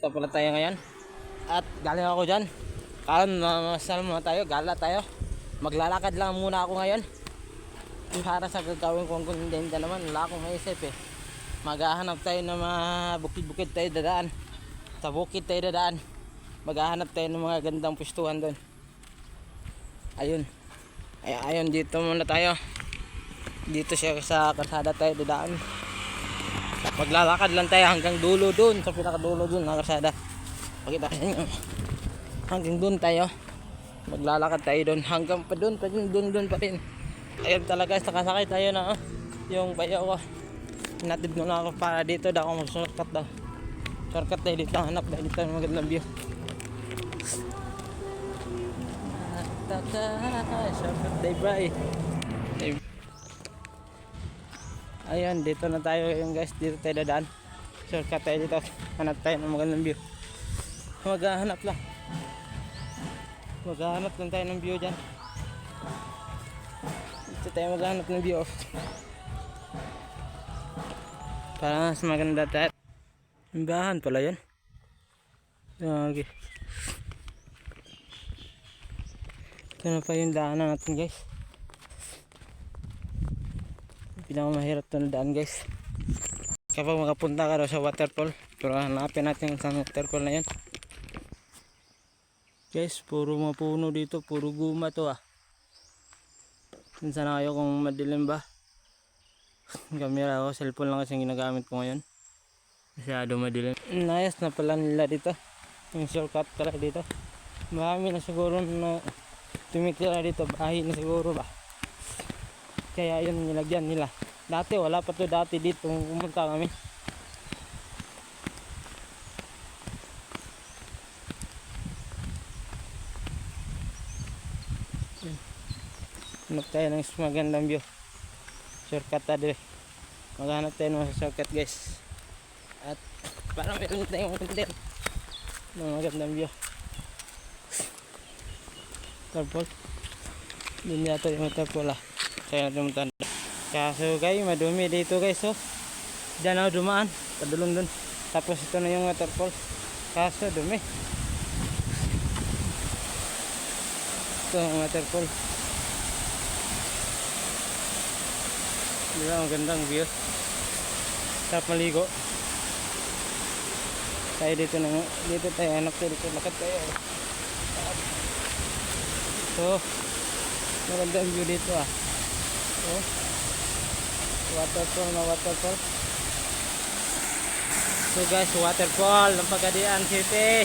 Ito pala tayo ngayon. At galing ako dyan. Karon mamasal muna tayo, gala tayo. Maglalakad lang muna ako ngayon. Para sa gagawin kong kundenda naman, wala akong maisip eh. Maghahanap tayo ng mga bukid-bukid tayo dadaan. Sa bukid tayo dadaan. Maghahanap tayo ng mga gandang pwestuhan doon. Ayun. Ayun, dito muna tayo. Dito siya sa kalsada tayo dadaan. Maglalakad lang tayo hanggang dulo doon, sa pinakadulo doon ng kalsada. Pakita ko sa inyo. Hanggang doon tayo. Maglalakad tayo doon hanggang pa doon pa rin. Ayun talaga, sakasakay tayo na yung bayo ko. Natid mo na ako para dito daw ako mag-shortcut daw. Shortcut tayo dito, hanap tayo dito ng magandang view. Shortcut tayo bye. Ayun, dito na tayo yung guys, dito tayo dadaan. Shortcut tayo dito, hanap tayo ng magandang view. Maghahanap lang tayo ng view dyan. Dito tayo maghahanap ng view para mas maganda tayo. Imbahan pala yun. Okay. Ito na pa yung daanan natin guys. Pinakamahirap ito na daan guys. Kapag makapunta ka daw sa waterfall, pero hanapin natin yung isang waterfall na yun. Guys, puro mapuno dito, puro guma to Minsan na kayo kung madilim ba. Camera ko, cellphone lang kasi yung ginagamit ko ngayon. Masyado madilim. Nice na pala nila dito. Yung shortcut pala dito. Marami na siguro na tumitira dito, bahay na siguro ba. Kaya yun nilagyan nila. Dati wala pa to dati dito kung pumunta kami. Hanap tayo ng magandang view. Shortcut tayo. Maghanap tayo ng shortcut guys. At para meron tayong content ng magandang view. Waterfall. Hindi yata yung waterfall Kaya natin kaso guys, madumi dito guys Diyan ako dumaan, padulong dun. Tapos ito na yung waterfall. Kaso dumi. Ito ang waterfall. Diba, ang gandang view. Sarap maligo. Tayo dito tayo, anak tayo dito, lakad tayo. So, magandang view dito waterfall. So guys, waterfall ng Pagadian City.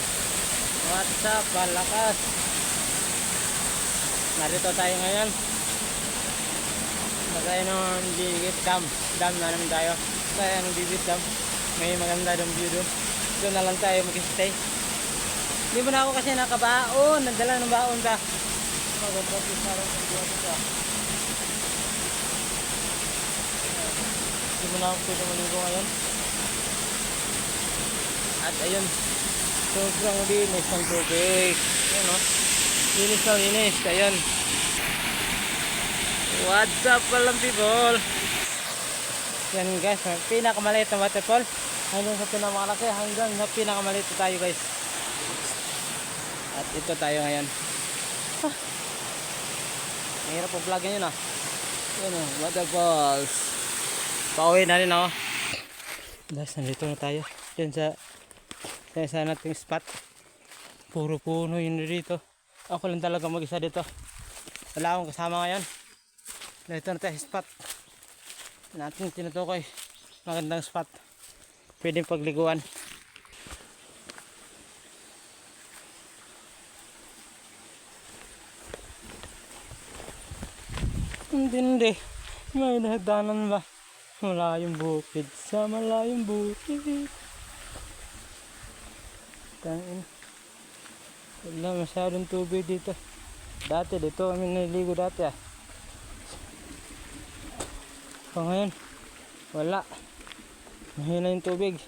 What's up, palakas. Narito tayo ngayon. Tayo ng Bibit Dam na naman tayo. Tayo ng Bibit Dam. May maganda dong view doon. Doon na lang tayo mag-stay. Hindi mo na ako kasi nakabaon. Nagdala ng baon ta. Mag-practice na lang ng buwan ito Hindi mo na ako pwede maligo ngayon. At ayun, sobrang linis ng tubig. Ayun linis. Ayun. What's up walang people? Yan guys, pinakamaliit na waterfall. Hanggang sa pinakamalaki, hanggang sa pinakamaliit tayo guys. At ito tayo ngayon. Mahirap po vlogin yun Yan waterfalls. Pauwi na rin ako. Guys, nandito na tayo. Diyan sa nating spot. Puro puno yun dito. Ako lang talaga mag-isa dito. Wala akong kasama ngayon. Dito na tayo spot. Natin tinutukoy. Magandang spot. Pwedeng pagliguan. Hindi. May nahadanan ba? Malayong bukid sa malayong bukid. Tangin. Wala masyadong tubig dito. Dati dito kami naliligo dati ngayon wala. Mahina yung tubig.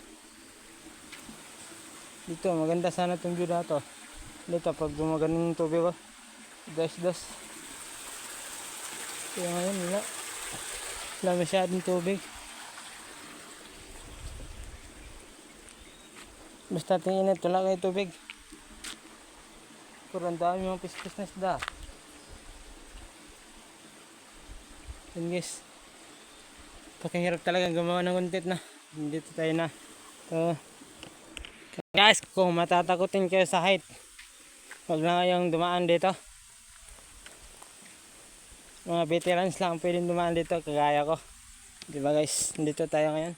Dito maganda sana itong view dito. Dito pag gumaganon yung tubig das. Kaya ngayon wala masyadong tubig. Basta tingin ito lang kayo tubig. Pero ang dami mga pispis na isda. Yun guys. Pakihirap talaga gumawa ng content na. Dito tayo na. So, guys, kung matatakotin kayo sa height, huwag na kayong dumaan dito. Mga veterans lang pwedeng dumaan dito, kagaya ko. Diba guys, dito tayo ngayon.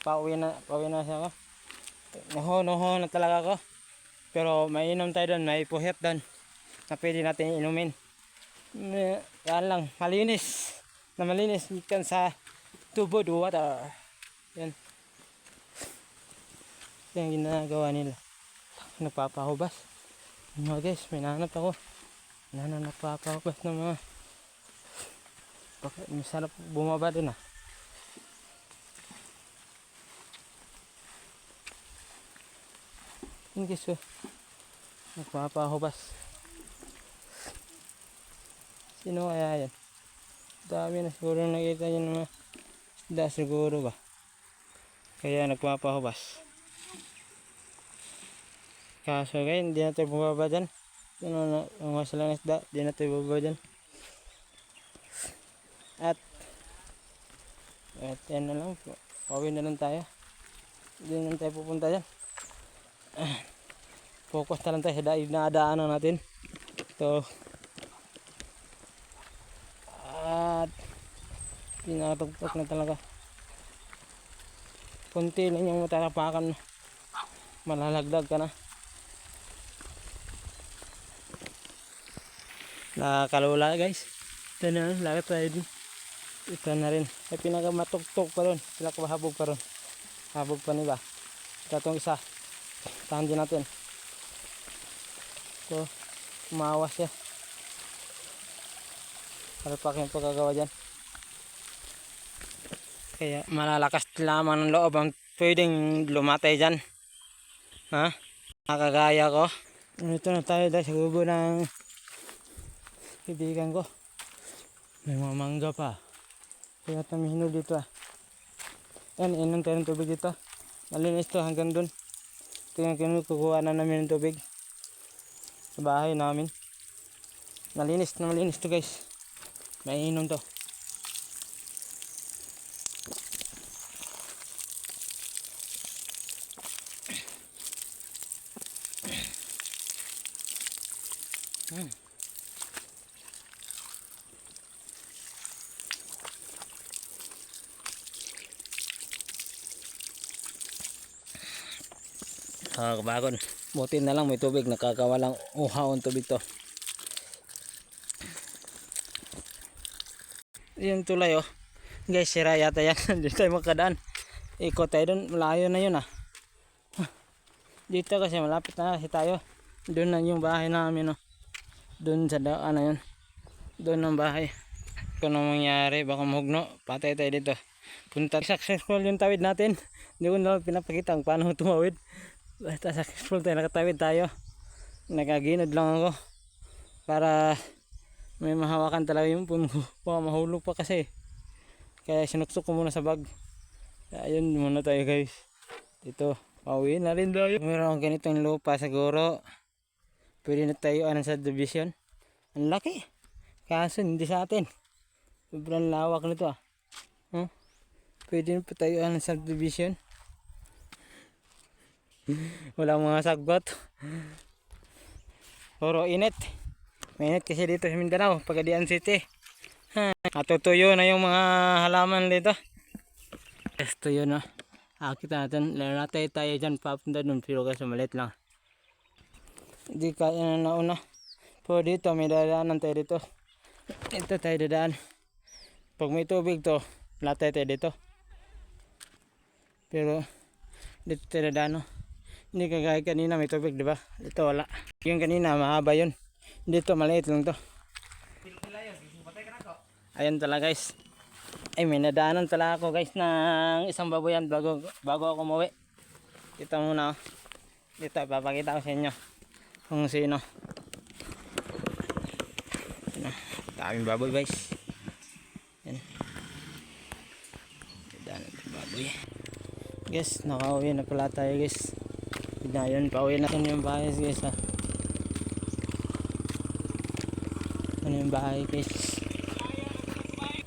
Pauwi na siya ako. Noho na talaga ako. Pero may inom tayo doon, may puhit doon na pwede natin inumin. Yan lang, malinis. Na malinis ikan sa tubo do water. Yan. Yan ginagawa nila. Nagpapahubas. Mga guys, may nahanap ako. Nagpapahubas ng mga. Bakit masarap bumaba dun ah. Yan guys, oh. Nagpapahubas. Sino kaya yan? Dami na siguro nakita niyo ng mga isda siguro ba. Kaya nagpapahubas. Kaso guys, hindi na tayo bumaba dyan. Ang masalang isda, hindi na tayo bumaba dyan. At yan na lang. Pauwi na lang tayo. Hindi na tayo pupunta dyan. Focus na lang tayo sa dinadaanan natin. Ito. At pinatugtok na talaga. Kunti lang yung matarapakan. Malalagdag ka na. Nakakalula guys. Ito na, lakad tayo din. Ito na rin. Ay pinakamatugtok pa ron. Pinakahabog pa ron. Habog pa nila. Ito itong isa. Tahan din natin. Ito. Umawas siya. Palpak yung pagkagawa dyan. Kaya malalakas lamang ng loob ang pwedeng lumatay dyan. Ha? Nakagaya ko. Ito na tayo dahil sa gubo ng kaibigan ko. May mga mangga pa. Kaya kami hinul dito ah. Yan, inom tayo ng tubig dito. Malinis to hanggang dun. Ito yung kinukuha na namin ng tubig. Sa bahay namin. Malinis na malinis to guys. May inom to. Kabagon. Buti na lang may tubig. Nakakawalang uhaw ang tubig to. Yung tulay oh. Guys, sira yata yan. Hindi tayo makadaan. Ikot tayo dun. Malayo na yun ah. Dito kasi malapit na kasi tayo. Doon na yung bahay namin oh. Doon sa daan na yun. Doon ang bahay. Kung anong mangyari, baka mahugno. Patay tayo dito. Punta. Successful yung tawid natin. Hindi ko na pinapakita kung paano tumawid. Basta successful tayo. Nakatawid tayo. Nakaginod lang ako. Para may mahawakan talaga yung puno ko. Baka mahulog pa kasi. Kaya sinuksok ko muna sa bag. Ayun muna tayo guys. Dito. Pauwi na rin tayo. Meron akong ganitong lupa siguro. Pwede na tayo sa division. Ang laki. Kaso hindi sa atin. Sobrang lawak nito ah. Pwede na pa tayo sa division. Walang mga sagbot. Puro init. Mainit kasi dito sa Mindanao, Pagadian City. Natutuyo na yung mga halaman dito. Yes, tuyo na. Kita natin, lalatay tayo dyan papunta dun, pero kasi maliit lang. Hindi kaya na nauna. Pero dito, may dadaanan tayo dito. Ito tayo dadaan. Pag may tubig to, latay tayo dito. Pero dito tayo dadaan. Hindi kagaya kanina may tubig, di ba? Dito wala. Yung kanina, mahaba yun. Dito maliit lang to. Ayun talaga guys. Ay may nadaanan pala ako guys ng isang baboyan bago ako umuwi. Dito muna oh. Dito papakita ko sa inyo kung sino. Daming baboy guys. Yan. Nadaanan ng baboy. Guys, nakauwi na pala tayo guys. Na yun, pauwi natin yung bahay guys ha. Ano yung bahay guys.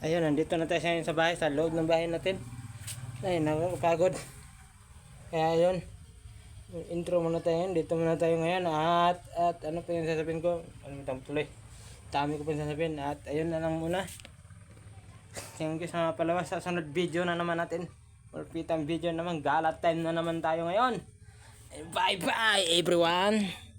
Ayun, nandito na tayo sa bahay, sa loob ng bahay natin. Ay, nakakapagod. Kaya yun, intro muna tayo ngayon, dito muna tayo ngayon. At ano pa yung sasabihin ko? Ano mo tuloy? Dami ko pa yung sasabihin. At ayun na lang muna. Thank you sa mga palawas. Sa sunod video na naman natin. Or pitang video naman. Gala time na naman tayo ngayon. Bye bye everyone.